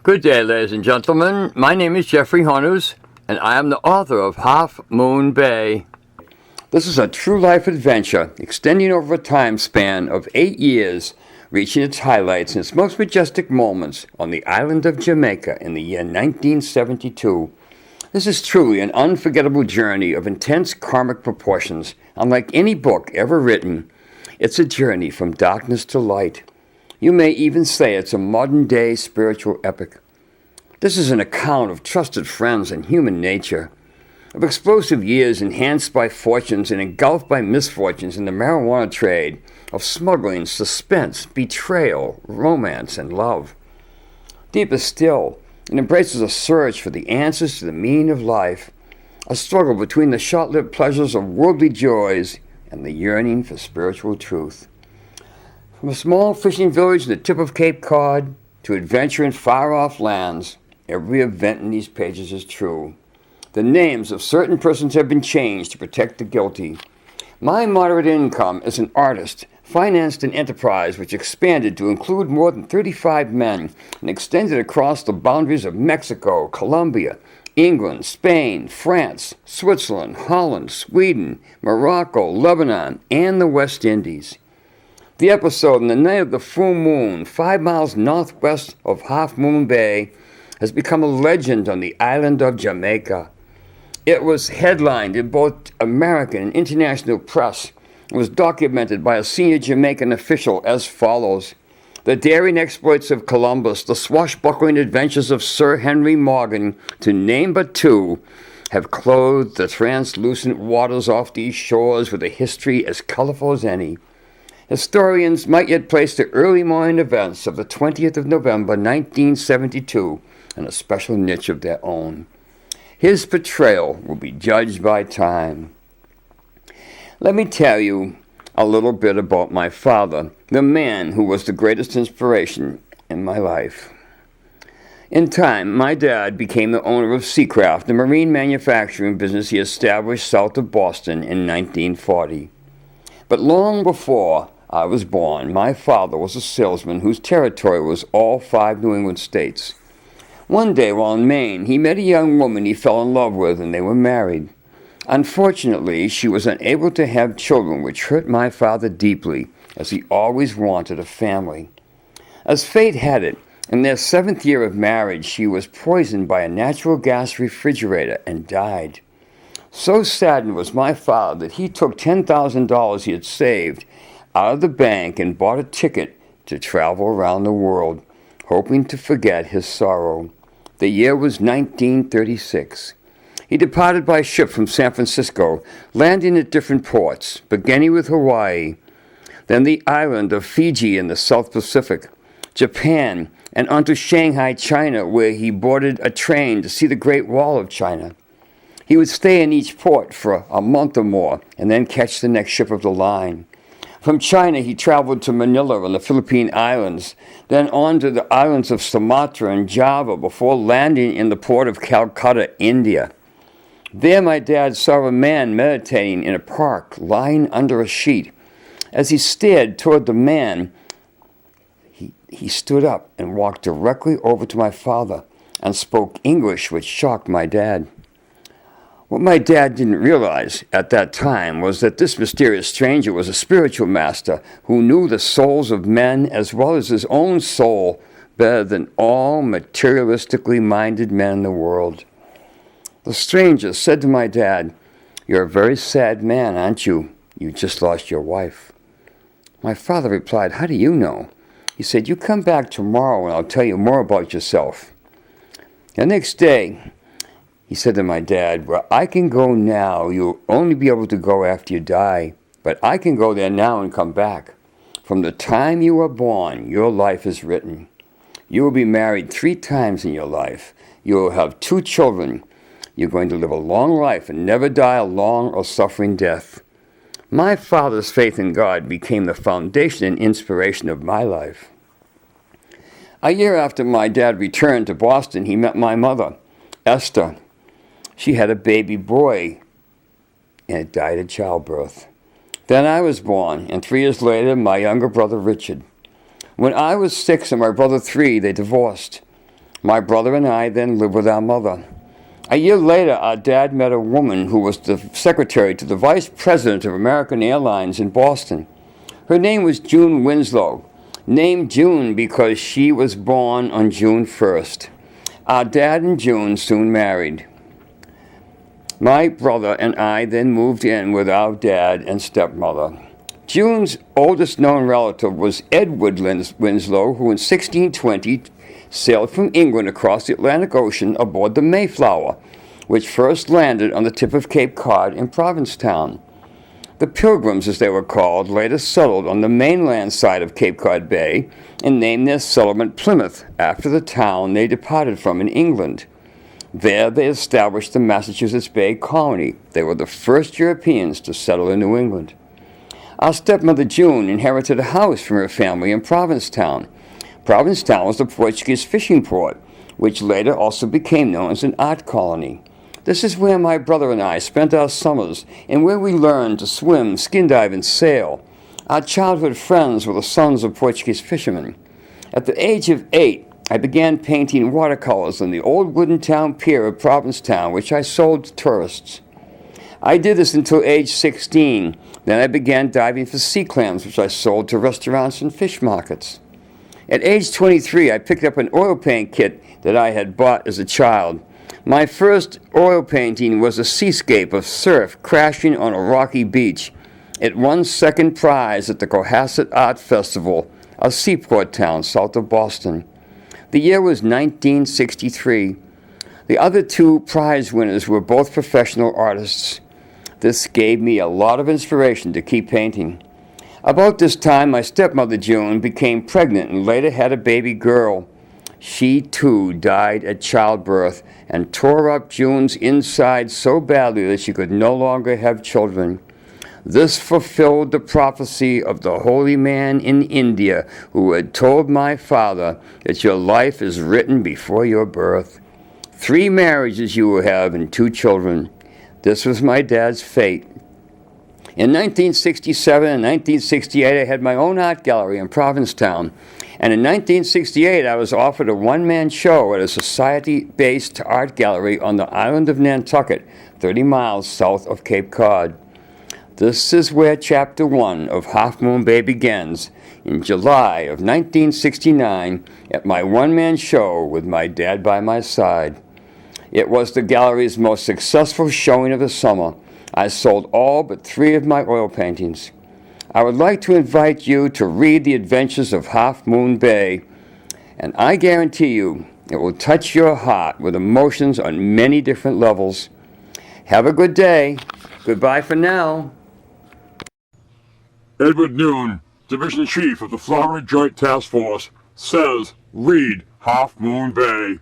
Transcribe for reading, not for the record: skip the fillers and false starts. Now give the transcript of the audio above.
Good day, ladies and gentlemen. My name is Geoffrey Honneus, and I am the author of Half Moon Bay. This is a true life adventure extending over a time span of 8 years, reaching its highlights and its most majestic moments on the island of Jamaica in the year 1972. This is truly an unforgettable journey of intense karmic proportions. Unlike any book ever written, it's a journey from darkness to light. You may even say it's a modern-day spiritual epic. This is an account of trusted friends and human nature, of explosive years enhanced by fortunes and engulfed by misfortunes in the marijuana trade, of smuggling, suspense, betrayal, romance, and love. Deeper still, it embraces a search for the answers to the meaning of life, a struggle between the short-lived pleasures of worldly joys and the yearning for spiritual truth. From a small fishing village in the tip of Cape Cod to adventure in far-off lands, every event in these pages is true. The names of certain persons have been changed to protect the guilty. My moderate income as an artist financed an enterprise which expanded to include more than 35 men and extended across the boundaries of Mexico, Colombia, England, Spain, France, Switzerland, Holland, Sweden, Morocco, Lebanon, and the West Indies. The episode on the night of the full moon, 5 miles northwest of Half Moon Bay, has become a legend on the island of Jamaica. It was headlined in both American and international press and was documented by a senior Jamaican official as follows. The daring exploits of Columbus, the swashbuckling adventures of Sir Henry Morgan, to name but two, have clothed the translucent waters off these shores with a history as colorful as any. Historians might yet place the early morning events of the 20th of November, 1972, in a special niche of their own. His portrayal will be judged by time. Let me tell you a little bit about my father, the man who was the greatest inspiration in my life. In time, my dad became the owner of Seacraft, the marine manufacturing business he established south of Boston in 1940. But long before I was born, my father was a salesman whose territory was all 5 New England states. One day while in Maine, he met a young woman he fell in love with, and they were married. Unfortunately, she was unable to have children, which hurt my father deeply, as he always wanted a family. As fate had it, in their 7th year of marriage, she was poisoned by a natural gas refrigerator and died. So saddened was my father that he took $10,000 he had saved out of the bank and bought a ticket to travel around the world, hoping to forget his sorrow. The year was 1936. He departed by ship from San Francisco, landing at different ports, beginning with Hawaii, then the island of Fiji in the South Pacific, Japan, and onto Shanghai, China, where he boarded a train to see the Great Wall of China. He would stay in each port for a month or more and then catch the next ship of the line. From China, he traveled to Manila and the Philippine Islands, then on to the islands of Sumatra and Java before landing in the port of Calcutta, India. There my dad saw a man meditating in a park, lying under a sheet. As he stared toward the man, he stood up and walked directly over to my father and spoke English, which shocked my dad. What my dad didn't realize at that time was that this mysterious stranger was a spiritual master who knew the souls of men as well as his own soul better than all materialistically minded men in the world. The stranger said to my dad, "You're a very sad man, aren't you? You just lost your wife." My father replied, "How do you know?" He said, "You come back tomorrow and I'll tell you more about yourself." The next day, he said to my dad, "Where I can go now, you'll only be able to go after you die. But I can go there now and come back. From the time you were born, your life is written. You will be married 3 times in your life. You will have 2 children. You're going to live a long life and never die a long or suffering death." My father's faith in God became the foundation and inspiration of my life. A year after my dad returned to Boston, he met my mother, Esther. She had a baby boy, and it died at childbirth. Then I was born, and 3 years later, my younger brother, Richard. When I was 6 and my brother 3, they divorced. My brother and I then lived with our mother. A year later, our dad met a woman who was the secretary to the vice president of American Airlines in Boston. Her name was June Winslow, named June because she was born on June 1st. Our dad and June soon married. My brother and I then moved in with our dad and stepmother. June's oldest known relative was Edward Winslow, who in 1620 sailed from England across the Atlantic Ocean aboard the Mayflower, which first landed on the tip of Cape Cod in Provincetown. The Pilgrims, as they were called, later settled on the mainland side of Cape Cod Bay and named their settlement Plymouth, after the town they departed from in England. There they established the Massachusetts Bay Colony. They were the first Europeans to settle in New England. Our stepmother June inherited a house from her family in Provincetown. Provincetown was the Portuguese fishing port, which later also became known as an art colony. This is where my brother and I spent our summers and where we learned to swim, skin dive, and sail. Our childhood friends were the sons of Portuguese fishermen. At the age of 8, I began painting watercolors on the old wooden town pier of Provincetown, which I sold to tourists. I did this until age 16. Then I began diving for sea clams, which I sold to restaurants and fish markets. At age 23, I picked up an oil paint kit that I had bought as a child. My first oil painting was a seascape of surf crashing on a rocky beach. It won second prize at the Cohasset Art Festival, a seaport town south of Boston. The year was 1963. The other two prize winners were both professional artists. This gave me a lot of inspiration to keep painting. About this time, my stepmother June became pregnant and later had a baby girl. She too died at childbirth and tore up June's inside so badly that she could no longer have children. This fulfilled the prophecy of the holy man in India who had told my father that your life is written before your birth. 3 marriages you will have and 2 children. This was my dad's fate. In 1967 and 1968, I had my own art gallery in Provincetown. And in 1968, I was offered a one-man show at a society-based art gallery on the island of Nantucket, 30 miles south of Cape Cod. This is where Chapter 1 of Half Moon Bay begins, in July of 1969, at my one-man show with my dad by my side. It was the gallery's most successful showing of the summer. I sold all but 3 of my oil paintings. I would like to invite you to read The Adventures of Half Moon Bay, and I guarantee you it will touch your heart with emotions on many different levels. Have a good day. Goodbye for now. Edward Noon, Division Chief of the Florida Joint Task Force, says read Half Moon Bay.